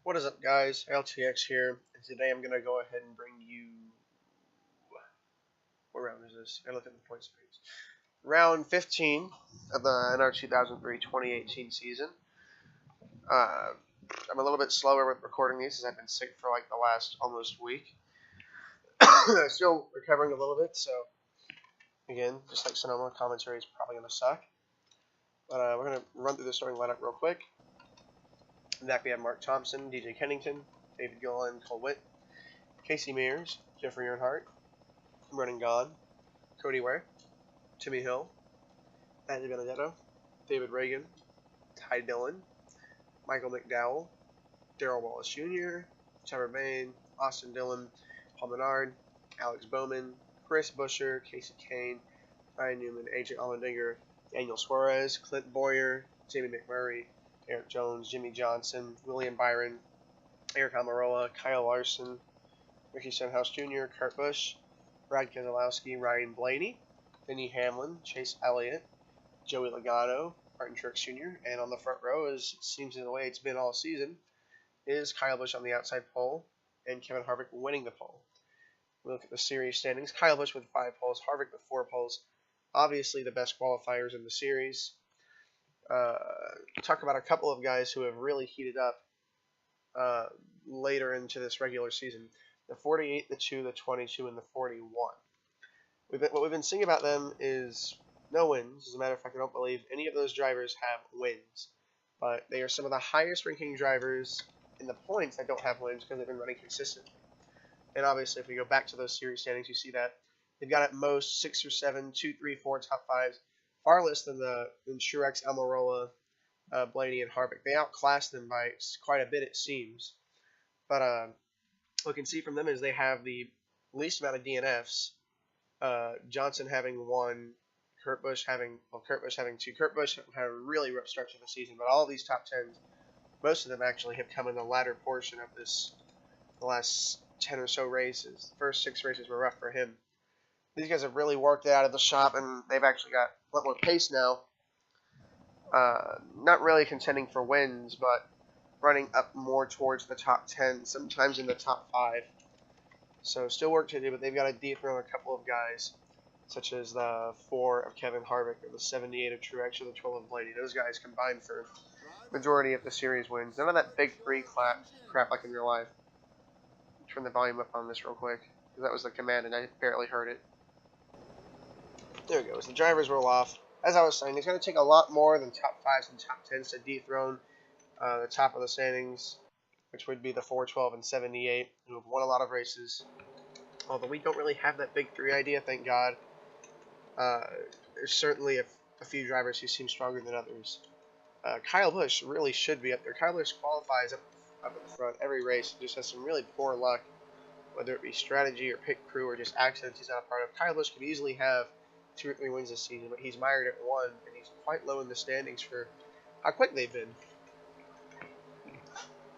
What is up, guys? LTX here, and today I'm gonna go ahead and bring you. What round is this? I look at the points page. Round 15 of the NR2003 2018 season. I'm a little bit slower with recording these, as I've been sick for like the last almost week. Still recovering a little bit, so again, just like Sonoma, commentary is probably gonna suck. But we're gonna run through the starting lineup real quick. In that we have Mark Thompson, DJ Kennington, David Gillen, Cole Witt, Casey Mears, Jeffrey Earnhardt, Brennan Gaughan, Cody Ware, Timmy Hill, Andy Benedetto, David Reagan, Ty Dillon, Michael McDowell, Darrell Wallace Jr., Trevor Bain, Austin Dillon, Paul Menard, Alex Bowman, Chris Buescher, Casey Kane, Ryan Newman, AJ Allmendinger, Daniel Suarez, Clint Boyer, Jamie McMurray, Eric Jones, Jimmy Johnson, William Byron, Eric Almirola, Kyle Larson, Ricky Stenhouse Jr., Kurt Busch, Brad Keselowski, Ryan Blaney, Denny Hamlin, Chase Elliott, Joey Logano, Martin Truex Jr., and on the front row, as it seems in the way it's been all season, is Kyle Busch on the outside pole and Kevin Harvick winning the pole. We look at the series standings. Kyle Busch with 5 poles, Harvick with 4 poles. Obviously the best qualifiers in the series. Talk about a couple of guys who have really heated up later into this regular season. The 48, the 2, the 22, and the 41. What we've been seeing about them is no wins. As a matter of fact, I don't believe any of those drivers have wins. But they are some of the highest ranking drivers in the points that don't have wins because they've been running consistently. And obviously, if we go back to those series standings, you see that they've got at most 6 or 7, 2, 3, 4 top 5s. Far less than Truex, Almirola, Blaney, and Harvick. They outclassed them by quite a bit, it seems. But what we can see from them is they have the least amount of DNFs. Johnson having 1, Kurt Busch having 2. Kurt Busch had a really rough stretch of the season, but all of these top 10s, most of them actually have come in the latter portion of the last 10 or so races. The first 6 races were rough for him. These guys have really worked it out of the shop, and they've actually got a lot more pace now. Not really contending for wins, but running up more towards the top 10, sometimes in the top 5. So still work to do, but they've got to dethrone a couple of guys, such as the 4 of Kevin Harvick, or the 78 of Truex, or the 12 of Blaney. Those guys combined for majority of the series wins. None of that big 3 crap like in real life. Turn the volume up on this real quick, because that was the command and I barely heard it. There it goes. The drivers roll off. As I was saying, it's going to take a lot more than top 5s and top 10s to dethrone the top of the standings, which would be the 4, 12, and 78, who have won a lot of races. Although we don't really have that big 3 idea, thank God. There's certainly a few drivers who seem stronger than others. Kyle Busch really should be up there. Kyle Busch qualifies up at the front every race. He just has some really poor luck, whether it be strategy or pit crew or just accidents he's not a part of. Kyle Busch could easily have 2 or 3 wins this season, but he's mired at 1, and he's quite low in the standings for how quick they've been.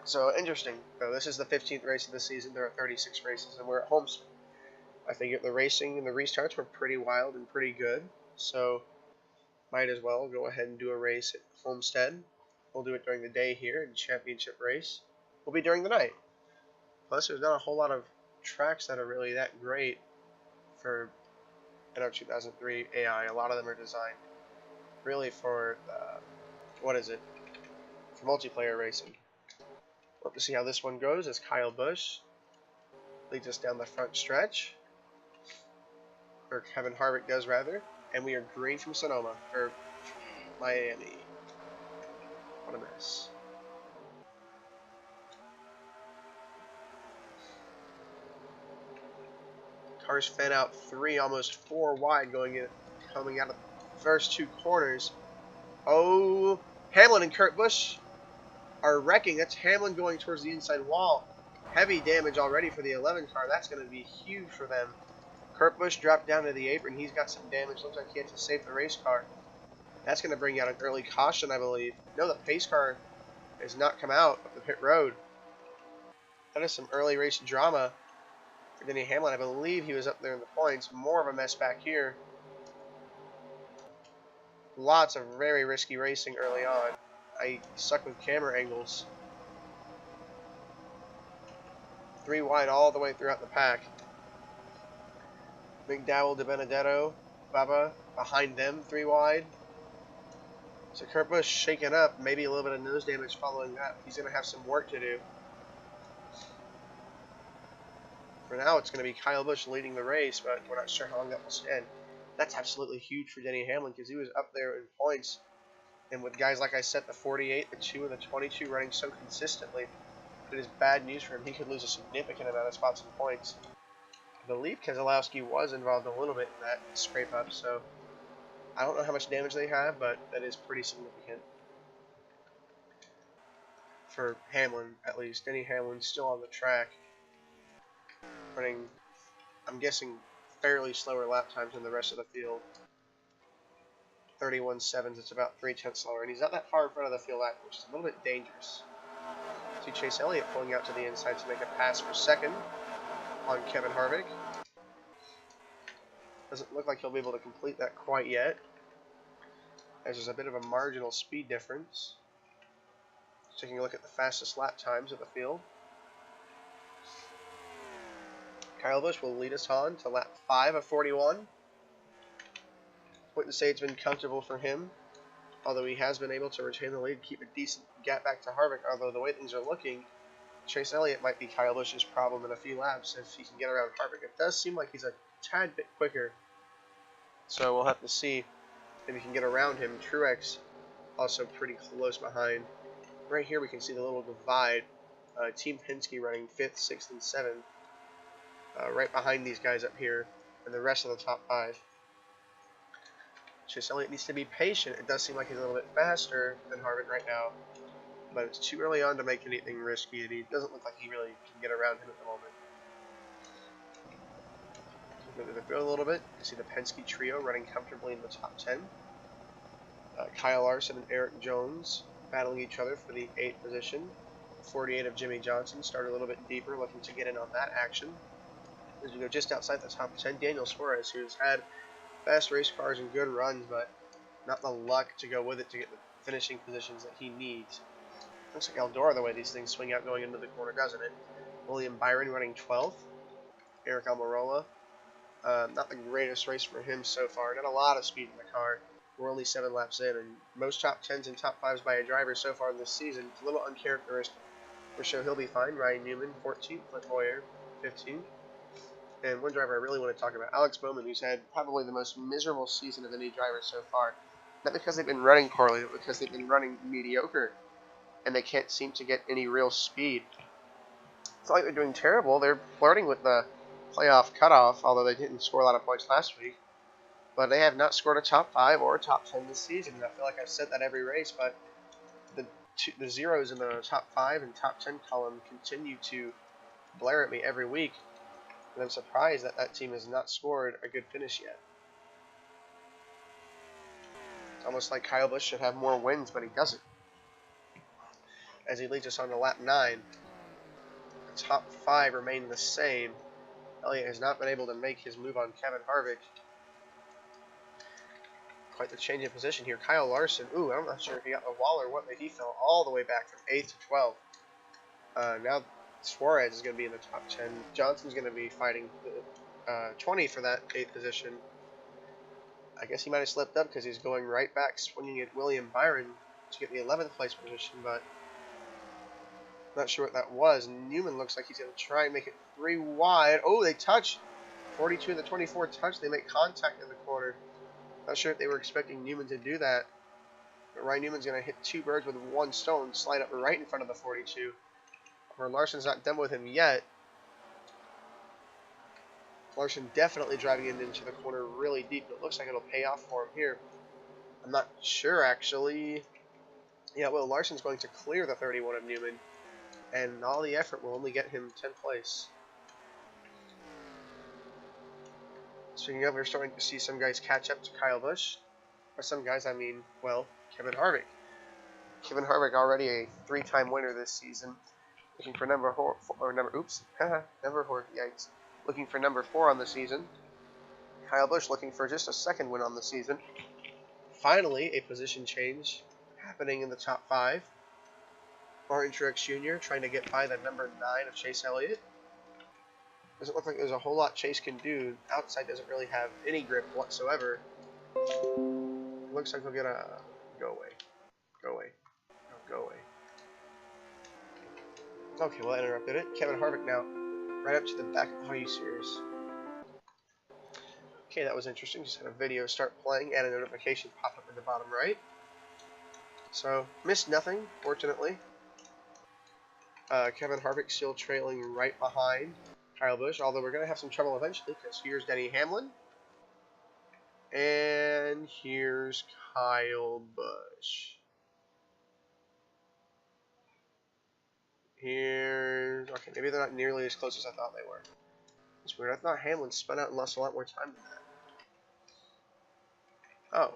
So, interesting. So this is the 15th race of the season. There are 36 races, and we're at Homestead. I think the racing and the restarts were pretty wild and pretty good, so might as well go ahead and do a race at Homestead. We'll do it during the day here in championship race. Will be during the night. Plus, there's not a whole lot of tracks that are really that great for NR2003 AI. A lot of them are designed really for, for multiplayer racing. We'll have to see how this one goes as Kyle Busch leads us down the front stretch. Or Kevin Harvick does, rather. And we are green from Sonoma, or Miami. What a mess. Cars fan out 3, almost 4 wide coming out of the first 2 corners. Oh, Hamlin and Kurt Busch are wrecking. That's Hamlin going towards the inside wall. Heavy damage already for the 11 car. That's going to be huge for them. Kurt Busch dropped down to the apron. He's got some damage. Looks like he had to save the race car. That's going to bring out an early caution, I believe. No, the pace car has not come out of the pit road. That is some early race drama for Denny Hamlin. I believe he was up there in the points. More of a mess back here. Lots of very risky racing early on. I suck with camera angles. 3 wide all the way throughout the pack. McDowell, DiBenedetto, Bubba behind them, 3 wide. So Kurt Busch shaken up, maybe a little bit of nose damage following that. He's going to have some work to do. For now, it's going to be Kyle Busch leading the race, but we're not sure how long that will stand. That's absolutely huge for Denny Hamlin because he was up there in points. And with guys, like I said, the 48, the 2, and the 22 running so consistently, it is bad news for him. He could lose a significant amount of spots and points. I believe Keselowski was involved a little bit in that scrape-up, so I don't know how much damage they have, but that is pretty significant. For Hamlin, at least. Denny Hamlin's still on the track, running, I'm guessing, fairly slower lap times than the rest of the field. 31.7s, it's about 3/10 slower, and he's not that far in front of the field lap, which is a little bit dangerous. See Chase Elliott pulling out to the inside to make a pass for second on Kevin Harvick. Doesn't look like he'll be able to complete that quite yet, as there's a bit of a marginal speed difference. Taking a look at the fastest lap times of the field. Kyle Busch will lead us on to lap 5 of 41. Wouldn't say it's been comfortable for him, although he has been able to retain the lead, keep a decent gap back to Harvick. Although the way things are looking, Chase Elliott might be Kyle Busch's problem in a few laps if he can get around Harvick. It does seem like he's a tad bit quicker, so we'll have to see if he can get around him. Truex also pretty close behind. Right here we can see the little divide. Team Penske running 5th, 6th, and 7th. Right behind these guys up here and the rest of the top 5. Chase Elliott needs to be patient. It does seem like he's a little bit faster than Harvick right now, but it's too early on to make anything risky, and he doesn't look like he really can get around him at the moment. Go to the field a little bit. You see the Penske trio running comfortably in the top 10. Kyle Larson and Eric Jones battling each other for the 8th position. 48 of Jimmy Johnson started a little bit deeper, looking to get in on that action. As we go just outside the top 10, Daniel Suarez, who's had fast race cars and good runs, but not the luck to go with it to get the finishing positions that he needs. Looks like Eldora the way these things swing out going into the corner, doesn't it? William Byron running 12th. Eric Almirola. Not the greatest race for him so far. Not a lot of speed in the car. We're only 7 laps in, and most top 10s and top 5s by a driver so far this season. It's a little uncharacteristic. For sure he'll be fine. Ryan Newman, 14th. Clint Boyer, 15th. And one driver I really want to talk about, Alex Bowman, who's had probably the most miserable season of any driver so far. Not because they've been running poorly, but because they've been running mediocre, and they can't seem to get any real speed. It's not like they're doing terrible. They're flirting with the playoff cutoff, although they didn't score a lot of points last week. But they have not scored a top 5 or a top 10 this season, and I feel like I've said that every race, but the zeros in the top 5 and top 10 column continue to blare at me every week. And I'm surprised that that team has not scored a good finish yet. It's almost like Kyle Busch should have more wins, but he doesn't. As he leads us on to lap 9, the top 5 remain the same. Elliott has not been able to make his move on Kevin Harvick. Quite the change in position here. Kyle Larson, I'm not sure if he got the wall or what, but he fell all the way back from 8th to 12th. Now Suarez is going to be in the top 10. Johnson's going to be fighting 20 for that 8th position. I guess he might have slipped up because he's going right back, swinging at William Byron to get the 11th place position, but not sure what that was. Newman looks like he's going to try and make it 3 wide. Oh, they touch. 42 and the 24 touch. They make contact in the corner. Not sure if they were expecting Newman to do that. But Ryan Newman's going to hit 2 birds with 1 stone, slide up right in front of the 42. Where Larson's not done with him yet. Larson definitely driving it into the corner really deep. It looks like it'll pay off for him here. I'm not sure, actually. Yeah, well, Larson's going to clear the 31 of Newman. And all the effort will only get him 10th place. Speaking of, we're starting to see some guys catch up to Kyle Busch. By some guys, I mean, well, Kevin Harvick. Kevin Harvick already a 3-time winner this season. Looking for number 4, yikes. Looking for number 4 on the season. Kyle Busch looking for just a 2nd win on the season. Finally, a position change happening in the top 5. Martin Truex Jr. trying to get by the number 9 of Chase Elliott. Doesn't look like there's a whole lot Chase can do. Outside doesn't really have any grip whatsoever. Looks like we'll get a go away. Go away. Go away. Okay, well, that interrupted it. Kevin Harvick now right up to the back of the Are You Serious? Okay, that was interesting. Just had a video start playing and a notification pop up in the bottom right. So, missed nothing, fortunately. Kevin Harvick still trailing right behind Kyle Busch, although we're going to have some trouble eventually because here's Denny Hamlin. And here's Kyle Busch. Okay, maybe they're not nearly as close as I thought they were. It's weird. I thought Hamlin spun out and lost a lot more time than that.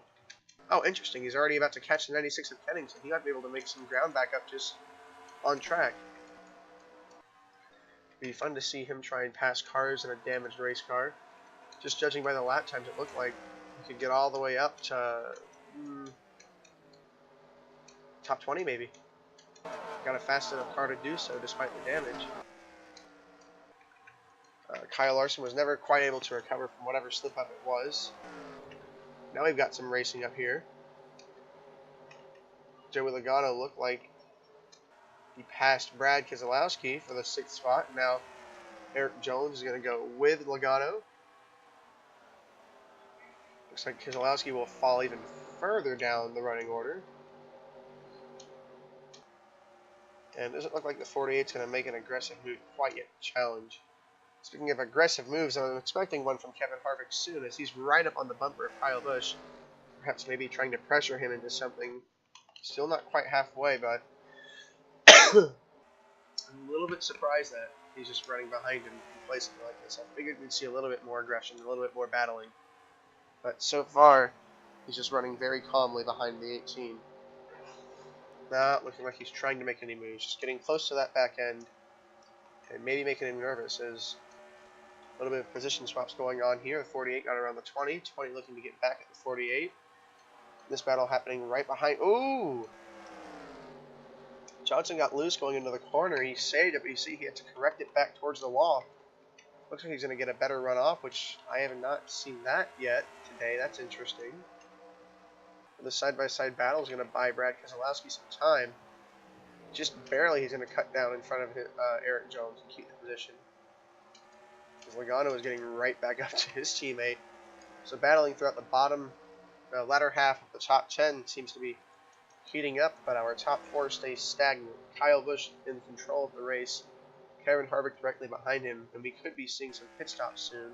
Oh, interesting. He's already about to catch the 96 of Kennington. He might be able to make some ground back up just on track. It'd be fun to see him try and pass cars in a damaged race car. Just judging by the lap times, it looked like he could get all the way up to top 20 maybe. Got a fast enough car to do so despite the damage. Kyle Larson was never quite able to recover from whatever slip up it was. Now we've got some racing up here. Joey Logano looked like he passed Brad Keselowski for the 6th spot. Now Eric Jones is going to go with Logano. Looks like Keselowski will fall even further down the running order. And it doesn't look like the 48 is going to make an aggressive move quite yet to challenge. Speaking of aggressive moves, I'm expecting one from Kevin Harvick soon as he's right up on the bumper of Kyle Busch. Perhaps maybe trying to pressure him into something. Still not quite halfway, but I'm a little bit surprised that he's just running behind him in places like this. I figured we'd see a little bit more aggression, a little bit more battling. But so far, he's just running very calmly behind the 18. Not looking like he's trying to make any moves. Just getting close to that back end and maybe making him nervous. There's a little bit of position swaps going on here. The 48 got around the 20. 20 looking to get back at the 48. This battle happening right behind. Ooh! Johnson got loose going into the corner. He saved it, but you see he had to correct it back towards the wall. Looks like he's going to get a better run off, which I have not seen that yet today. That's interesting. The side-by-side battle is going to buy Brad Keselowski some time. Just barely he's going to cut down in front of Eric Jones and keep the position. Because Logano is getting right back up to his teammate. So battling throughout the bottom, latter half of the top 10 seems to be heating up, but our top 4 stays stagnant. Kyle Busch in control of the race. Kevin Harvick directly behind him, and we could be seeing some pit stops soon.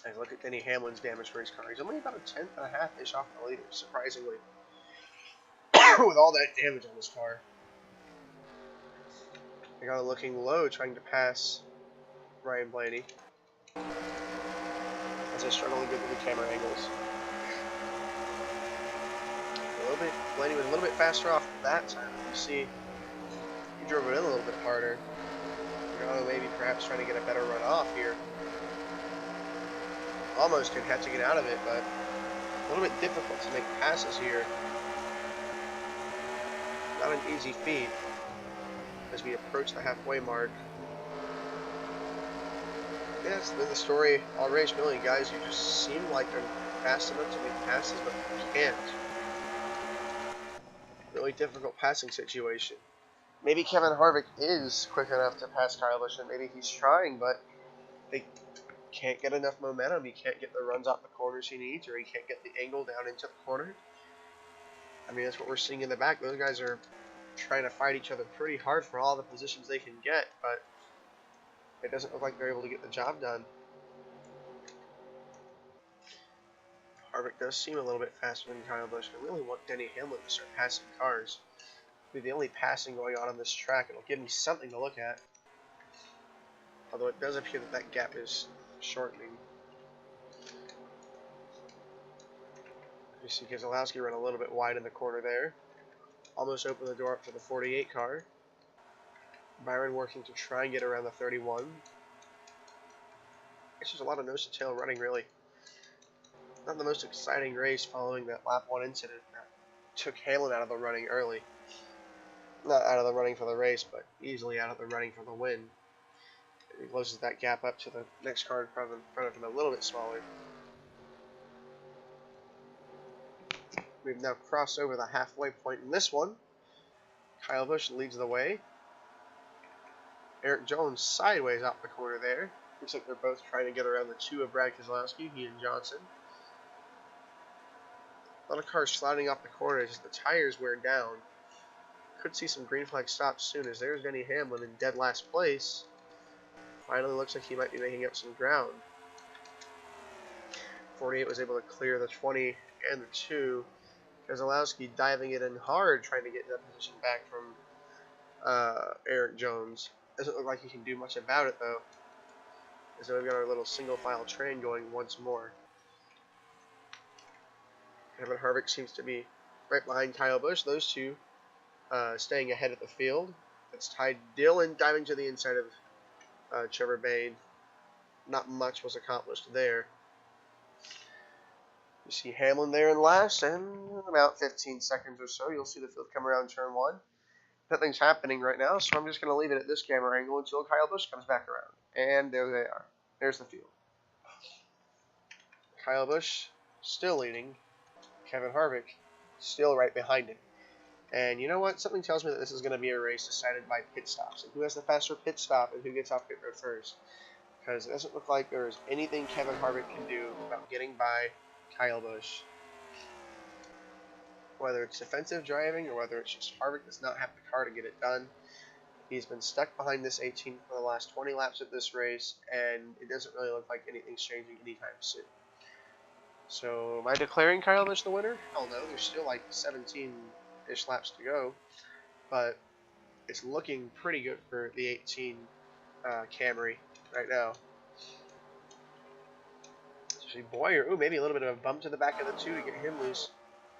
As I look at Denny Hamlin's damage for his car. He's only about a tenth and a half-ish off the leader, surprisingly. With all that damage on his car. I got looking low, trying to pass Ryan Blaney. As I struggle to get with the camera angles. Blaney was a little bit faster off that time. You see, he drove it in a little bit harder. Maybe perhaps trying to get a better run off here. Almost could have to get out of it, but a little bit difficult to make passes here. Not an easy feat as we approach the halfway mark. Yeah, that's been the story all race. Really, guys, you just seem like they're fast enough to make passes, but you can't. Really difficult passing situation. Maybe Kevin Harvick is quick enough to pass Kyle Busch, and maybe he's trying, but they can't get enough momentum. He can't get the runs out the corners he needs, or he can't get the angle down into the corner. I mean, that's what we're seeing in the back. Those guys are trying to fight each other pretty hard for all the positions they can get, but it doesn't look like they're able to get the job done. Harvick does seem a little bit faster than Kyle Busch. I really want Denny Hamlin to start passing cars. It'll be the only passing going on this track. It'll give me something to look at. Although it does appear that that gap is shortening. You see Keselowski run a little bit wide in the corner there. Almost open the door up for the 48 car. Byron working to try and get around the 31. It's just a lot of nose to tail running, really. Not the most exciting race following that lap 1 incident that took Hamlin out of the running early. Not out of the running for the race, but easily out of the running for the win. He closes that gap up to the next car in front of him a little bit smaller. We've now crossed over the halfway point in this one. Kyle Busch leads the way. Eric Jones sideways out the corner there. Looks like they're both trying to get around the two of Brad Keselowski, he and Johnson. A lot of cars sliding off the corner as the tires wear down. Could see some green flag stops soon, as there's Denny Hamlin in dead last place. Finally looks like he might be making up some ground. 48 was able to clear the 20 and the 2. Keselowski diving it in hard, trying to get that position back from Eric Jones. Doesn't look like he can do much about it, though. So we've got our little single file train going once more. Kevin Harvick seems to be right behind Kyle Busch. Those two staying ahead of the field. It's Ty Dillon diving to the inside of Trevor Bayne. Not much was accomplished there. You see Hamlin there in last, and in about 15 seconds or so, you'll see the field come around turn 1. Nothing's happening right now, so I'm just going to leave it at this camera angle until Kyle Busch comes back around. And there they are. There's the field. Kyle Busch still leading. Kevin Harvick still right behind him. And you know what? Something tells me that this is going to be a race decided by pit stops. And who has the faster pit stop and who gets off pit road first. Because it doesn't look like there's anything Kevin Harvick can do about getting by Kyle Busch. Whether it's defensive driving or whether it's just Harvick does not have the car to get it done. He's been stuck behind this 18 for the last 20 laps of this race, and it doesn't really look like anything's changing anytime soon. So, am I declaring Kyle Busch the winner? Hell no, there's still like 17-ish laps to go, but it's looking pretty good for the 18 Camry right now. Especially Boyer, ooh, maybe a little bit of a bump to the back of the 2 to get him loose.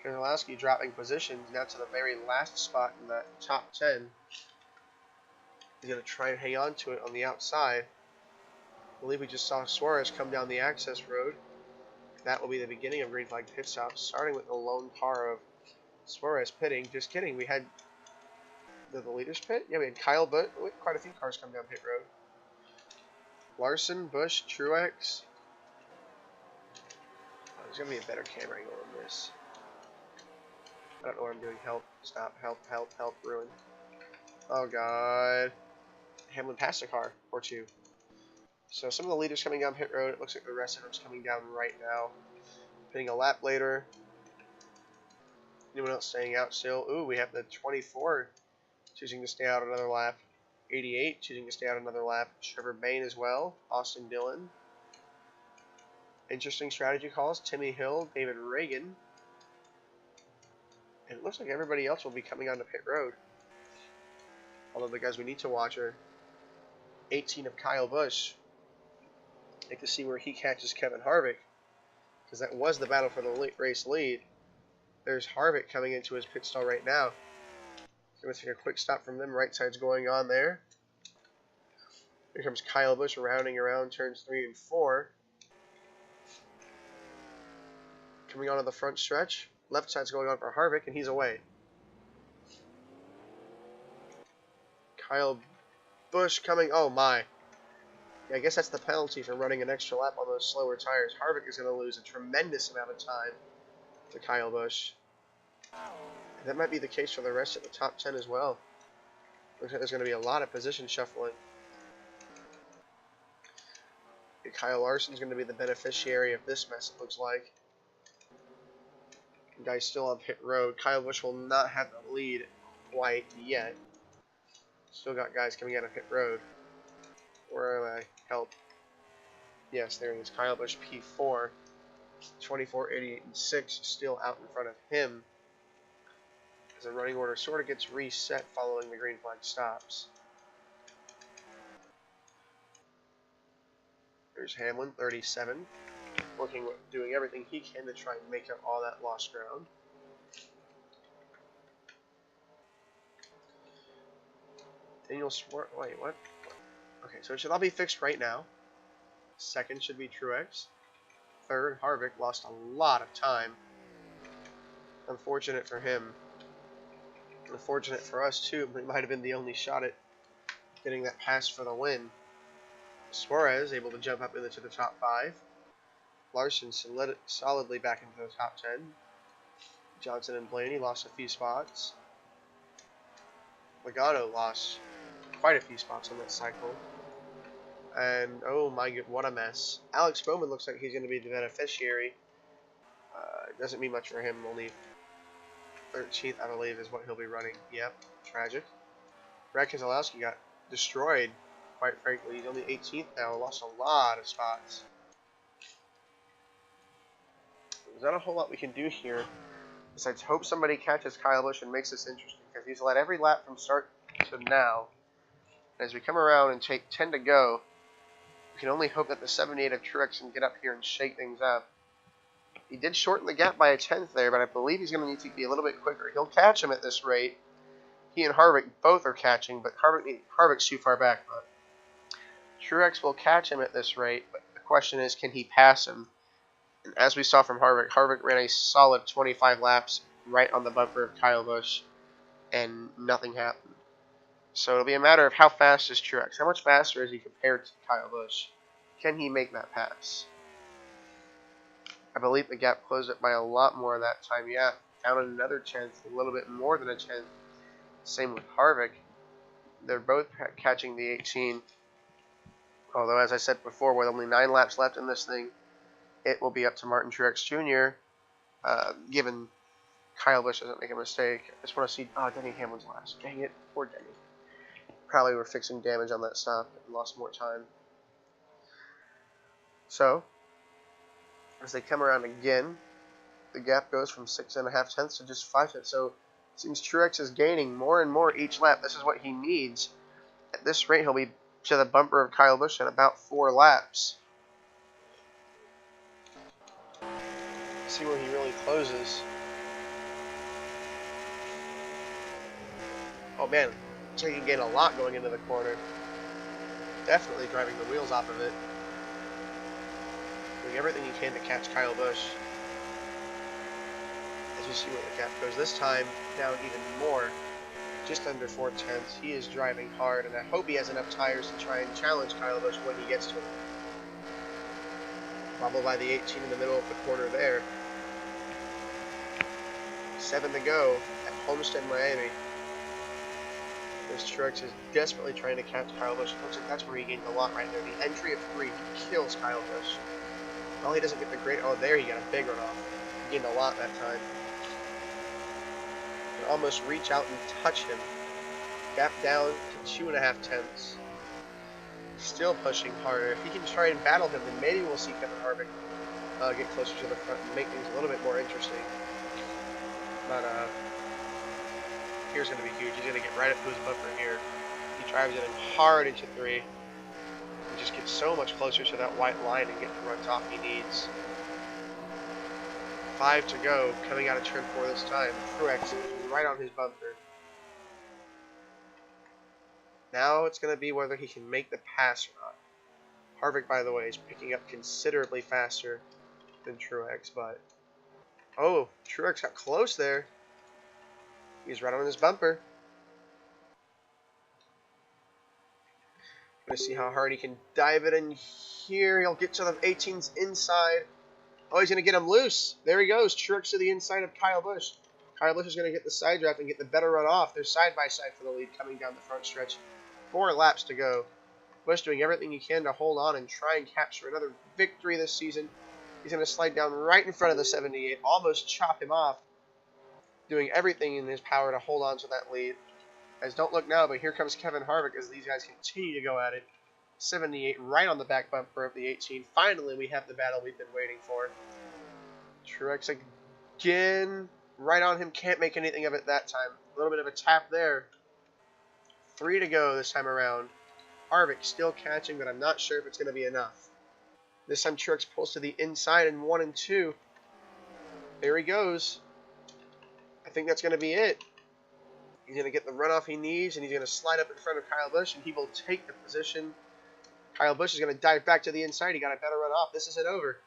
Keselowski dropping positions now to the very last spot in that top 10. He's going to try and hang on to it on the outside. I believe we just saw Suarez come down the access road. That will be the beginning of green flag pit stops, starting with the lone car of Suarez pitting. Just kidding, we had the leaders pit? Yeah, we had Kyle Busch. Quite a few cars come down pit road. Larson, Busch, Truex. Oh, there's going to be a better camera angle on this. I don't know what I'm doing. Help. Stop. Help. Help. Help. Ruin. Oh, God. Hamlin passed a car or 2. So some of the leaders coming down pit road. It looks like the rest of them's coming down right now. Pitting a lap later. Anyone else staying out still? Ooh, we have the 24 choosing to stay out another lap. 88 choosing to stay out another lap. Trevor Bayne as well. Austin Dillon. Interesting strategy calls. Timmy Hill. David Reagan. And it looks like everybody else will be coming onto pit road. Although the guys we need to watch are 18 of Kyle Busch. I'd like to see where he catches Kevin Harvick, because that was the battle for the race lead. There's Harvick coming into his pit stall right now. Going to take a quick stop from them. Right side's going on there. Here comes Kyle Busch rounding around turns 3 and 4. Coming onto the front stretch. Left side's going on for Harvick, and he's away. Kyle Busch coming. Oh my. Yeah, I guess that's the penalty for running an extra lap on those slower tires. Harvick is going to lose a tremendous amount of time to Kyle Busch. And that might be the case for the rest of the top 10 as well. Looks like there's going to be a lot of position shuffling. And Kyle Larson's going to be the beneficiary of this mess, it looks like. The guy's still on pit road. Kyle Busch will not have the lead quite yet. Still got guys coming out of pit road. Where am I? Help. Yes, there he is. Kyle Busch P4. 24, 88, and 6 still out in front of him. As the running order sort of gets reset following the green flag stops. There's Hamlin, 37. Doing everything he can to try and make up all that lost ground. Daniel Swart. Wait, what? Okay, so it should all be fixed right now. Second should be Truex. Third, Harvick lost a lot of time. Unfortunate for him. Unfortunate for us too. It might have been the only shot at getting that pass for the win. Suarez able to jump up into the top 5. Larson solidly back into the top 10. Johnson and Blaney lost a few spots. Logano lost quite a few spots on that cycle. And oh my god, what a mess. Alex Bowman looks like he's going to be the beneficiary. It doesn't mean much for him, only 13th, I believe, is what he'll be running. Yep, tragic. Brad Keselowski got destroyed, quite frankly. He's only 18th now, lost a lot of spots. There's not a whole lot we can do here besides hope somebody catches Kyle Busch and makes this interesting, because he's led every lap from start to now. And as we come around and take 10 to go, we can only hope that the 78 of Truex can get up here and shake things up. He did shorten the gap by a 10th there, but I believe he's going to need to be a little bit quicker. He'll catch him at this rate. He and Harvick both are catching, but Harvick's too far back. But Truex will catch him at this rate, but the question is, can he pass him? And as we saw from Harvick, Harvick ran a solid 25 laps right on the bumper of Kyle Busch, and nothing happened. So it'll be a matter of how fast is Truex. How much faster is he compared to Kyle Busch? Can he make that pass? I believe the gap closed it by a lot more that time. Yeah, counted another 10th, a little bit more than a 10th. Same with Harvick. They're both catching the 18. Although, as I said before, with only 9 laps left in this thing, it will be up to Martin Truex Jr., given Kyle Busch doesn't make a mistake. I just want to see... Oh, Denny Hamlin's last. Dang it. Poor Denny. Probably were fixing damage on that stop and lost more time. So, as they come around again, the gap goes from 6.5 tenths to just 5 tenths. So, it seems Truex is gaining more and more each lap. This is what he needs. At this rate, he'll be to the bumper of Kyle Busch in about 4 laps. See where he really closes. Oh man, looks like he can gain a lot going into the corner. Definitely driving the wheels off of it. Doing everything he can to catch Kyle Busch. As you see where the gap goes this time, down even more. Just under 4 tenths. He is driving hard, and I hope he has enough tires to try and challenge Kyle Busch when he gets to him. Followed by the 18 in the middle of the corner there. 7 to go at Homestead, Miami. As Truex is desperately trying to catch Kyle Busch. Looks like that's where he gained a lot right there. The entry of 3, he kills Kyle Busch. Well, he doesn't get the great... Oh, there he got a big runoff. He gained a lot that time. Can almost reach out and touch him. Gap down to 2.5 tenths. Still pushing harder. If he can try and battle him, then maybe we'll see Kevin Harvick get closer to the front and make things a little bit more interesting. But here's going to be huge. He's going to get right up to his bumper here. He drives it in hard into 3. And just gets so much closer to that white line and get the runs off he needs. 5 to go, coming out of turn 4 this time. Truex is right on his bumper. Now it's going to be whether he can make the pass or not. Harvick, by the way, is picking up considerably faster than Truex, but... Oh, Truex got close there. He's right on his bumper. Gonna see how hard he can dive it in here. He'll get to the 18's inside. Oh, he's gonna get him loose. There he goes. Truex to the inside of Kyle Busch. Kyle Busch is gonna get the side draft and get the better run off. They're side by side for the lead coming down the front stretch. 4 laps to go. Busch doing everything he can to hold on and try and capture another victory this season. He's going to slide down right in front of the 78, almost chop him off, doing everything in his power to hold on to that lead. Guys, don't look now, but here comes Kevin Harvick as these guys continue to go at it. 78 right on the back bumper of the 18. Finally, we have the battle we've been waiting for. Truex again, right on him, can't make anything of it that time. A little bit of a tap there. 3 to go this time around. Harvick still catching, but I'm not sure if it's going to be enough. This time Truex pulls to the inside in 1 and 2. There he goes. I think that's going to be it. He's going to get the runoff he needs, and he's going to slide up in front of Kyle Busch, and he will take the position. Kyle Busch is going to dive back to the inside. He got a better run off. This isn't over.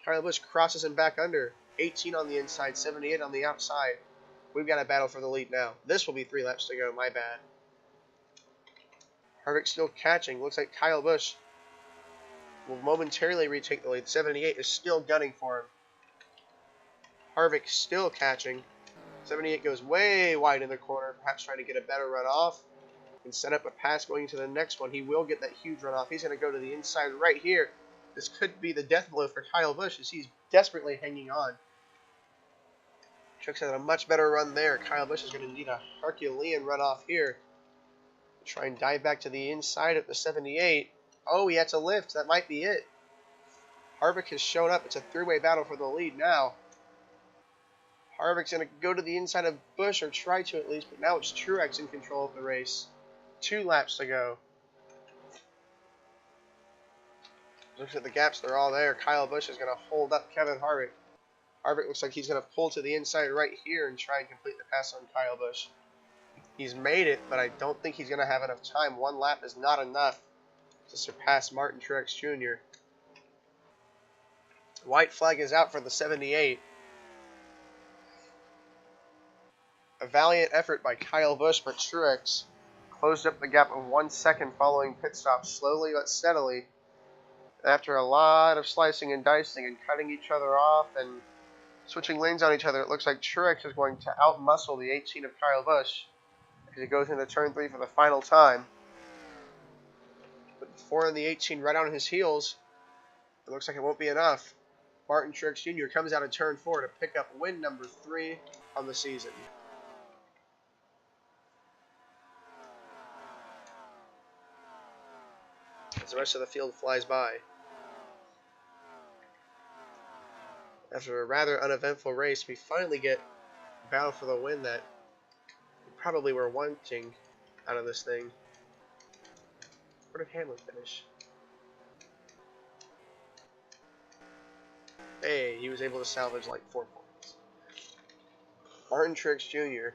Kyle Busch crosses him back under. 18 on the inside, 78 on the outside. We've got a battle for the lead now. This will be 3 laps to go. My bad. Harvick still catching. Looks like Kyle Busch will momentarily retake the lead. 78 is still gunning for him. Harvick still catching. 78 goes way wide in the corner, perhaps trying to get a better run off and set up a pass going into the next one. He will get that huge run off. He's going to go to the inside right here. This could be the death blow for Kyle Busch as he's desperately hanging on. Truex had a much better run there. Kyle Busch is going to need a Herculean run off here. Try and dive back to the inside of the 78. Oh, he had to lift. That might be it. Harvick has shown up. It's a three-way battle for the lead now. Harvick's going to go to the inside of Busch, or try to at least, but now it's Truex in control of the race. 2 laps to go. Looks at the gaps, they're all there. Kyle Busch is going to hold up Kevin Harvick. Harvick looks like he's going to pull to the inside right here and try and complete the pass on Kyle Busch. He's made it, but I don't think he's going to have enough time. 1 lap is not enough to surpass Martin Truex Jr. White flag is out for the 78. A valiant effort by Kyle Busch, but Truex closed up the gap of 1 second following pit stop, slowly but steadily. After a lot of slicing and dicing and cutting each other off and switching lanes on each other, it looks like Truex is going to outmuscle the 18 of Kyle Busch as he goes into turn 3 for the final time. But the 4 and the 18 right on his heels. It looks like it won't be enough. Martin Truex Jr. comes out of turn 4 to pick up win number 3 on the season. As the rest of the field flies by. After a rather uneventful race, we finally get a battle for the win that we probably were wanting out of this thing. Where did Hamlin finish? Hey, he was able to salvage like 4 points. Martin Truex Jr.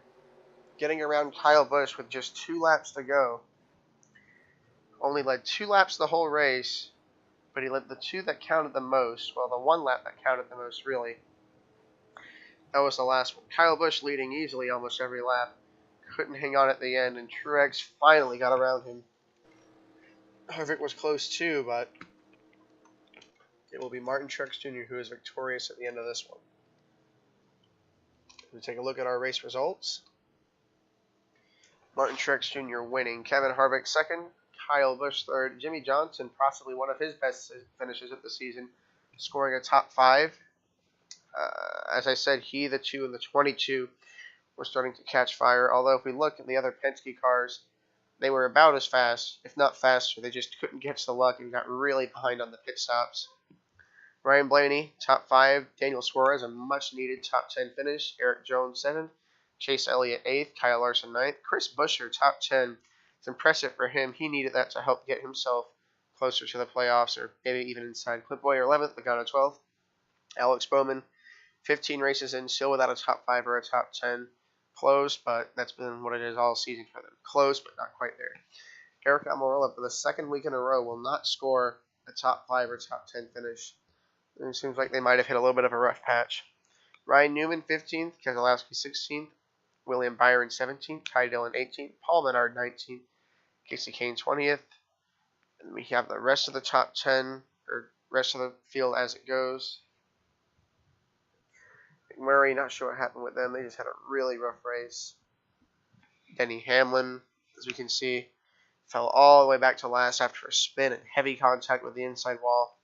getting around Kyle Busch with just 2 laps to go. Only led 2 laps the whole race, but he led the 2 that counted the most. Well, the 1 lap that counted the most, really. That was the last one. Kyle Busch leading easily almost every lap. Couldn't hang on at the end, and Truex finally got around him. Harvick was close too, but it will be Martin Truex Jr. who is victorious at the end of this one. We take a look at our race results. Martin Truex Jr. winning. Kevin Harvick second. Kyle Busch third. Jimmy Johnson, possibly one of his best finishes of the season, scoring a top 5. As I said, he, the 2, and the 22 were starting to catch fire. Although if we look at the other Penske cars, they were about as fast, if not faster. They just couldn't catch the luck and got really behind on the pit stops. Ryan Blaney, top 5. Daniel Suarez, a much-needed top 10 finish. Eric Jones, 7th. Chase Elliott, 8th. Kyle Larson, 9th. Chris Buescher, top 10. It's impressive for him. He needed that to help get himself closer to the playoffs, or maybe even inside. Clint Boyer, 11th. Logano, 12th. Alex Bowman, 15 races in, still without a top 5 or a top 10. Close, but that's been what it is all season for them. Close, but not quite there. Eric Almirola, for the 2nd week in a row, will not score a top 5 or top 10 finish. It seems like they might have hit a little bit of a rough patch. Ryan Newman, 15th. Keselowski, 16th. William Byron, 17th. Ty Dillon, 18th. Paul Menard, 19th. Casey Kane, 20th. And we have the rest of the top 10, or rest of the field as it goes. McMurray, not sure what happened with them. They just had a really rough race. Denny Hamlin, as we can see, fell all the way back to last after a spin and heavy contact with the inside wall.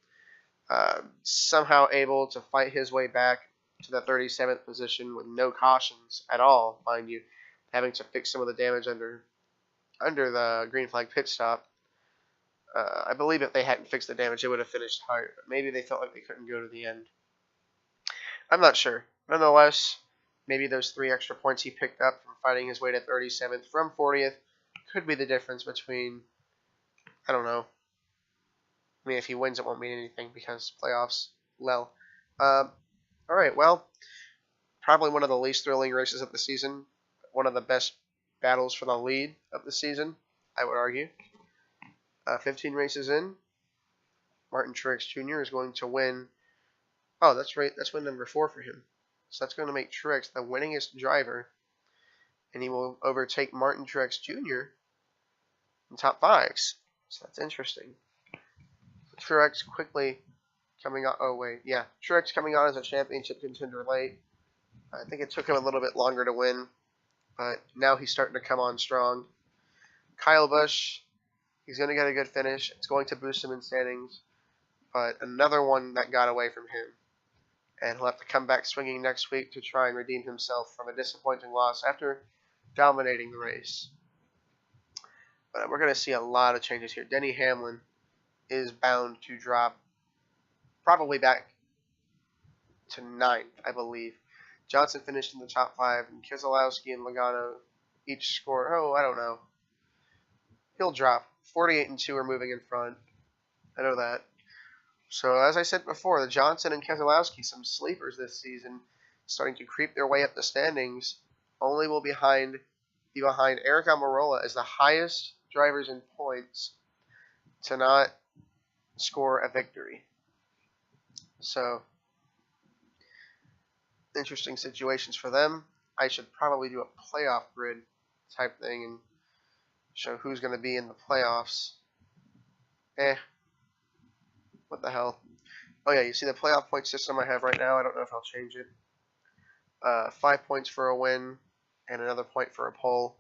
Somehow able to fight his way back to the 37th position with no cautions at all, mind you, having to fix some of the damage under the green flag pit stop. I believe if they hadn't fixed the damage, they would have finished higher. But maybe they felt like they couldn't go to the end. I'm not sure. Nonetheless, maybe those 3 extra points he picked up from fighting his way to 37th from 40th could be the difference between, I don't know. I mean, if he wins, it won't mean anything because playoffs, lel. Alright, well, probably one of the least thrilling races of the season. One of the best battles for the lead of the season, I would argue. 15 races in, Martin Truex Jr. is going to win. Oh, that's right. That's win number 4 for him. So that's going to make Truex the winningest driver. And he will overtake Martin Truex Jr. in top 5s. So that's interesting. Truex quickly coming on. Oh, wait. Yeah. Truex coming on as a championship contender late. I think it took him a little bit longer to win, but now he's starting to come on strong. Kyle Busch, he's going to get a good finish. It's going to boost him in standings, but another one that got away from him. And he'll have to come back swinging next week to try and redeem himself from a disappointing loss after dominating the race. But we're going to see a lot of changes here. Denny Hamlin is bound to drop probably back to 9th, I believe. Johnson finished in the top 5, and Keselowski and Logano each scored. Oh, I don't know. He'll drop. 48 and 2 are moving in front. I know that. So as I said before, the Johnson and Keselowski, some sleepers this season, starting to creep their way up the standings. Only will be behind Eric Almirola as the highest drivers in points to not score a victory. So interesting situations for them. I should probably do a playoff grid type thing and show who's going to be in the playoffs. What the hell? Oh yeah, you see the playoff point system I have right now. I don't know if I'll change it. 5 points for a win and another point for a pole.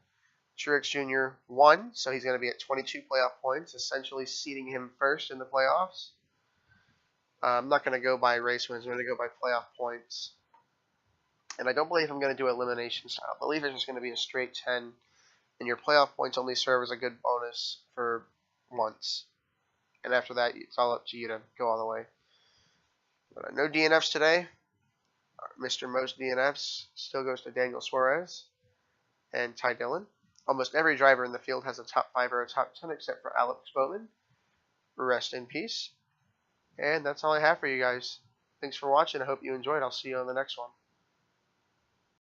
Truex Jr. won, so he's going to be at 22 playoff points, essentially seeding him first in the playoffs. I'm not going to go by race wins. I'm going to go by playoff points. And I don't believe I'm going to do elimination style. I believe it's just going to be a straight 10, and your playoff points only serve as a good bonus for once. And after that, it's all up to you to go all the way. But no DNFs today. Mr. Most DNFs still goes to Daniel Suarez and Ty Dillon. Almost every driver in the field has a top 5 or a top 10 except for Alex Bowman. Rest in peace. And that's all I have for you guys. Thanks for watching. I hope you enjoyed. I'll see you on the next one.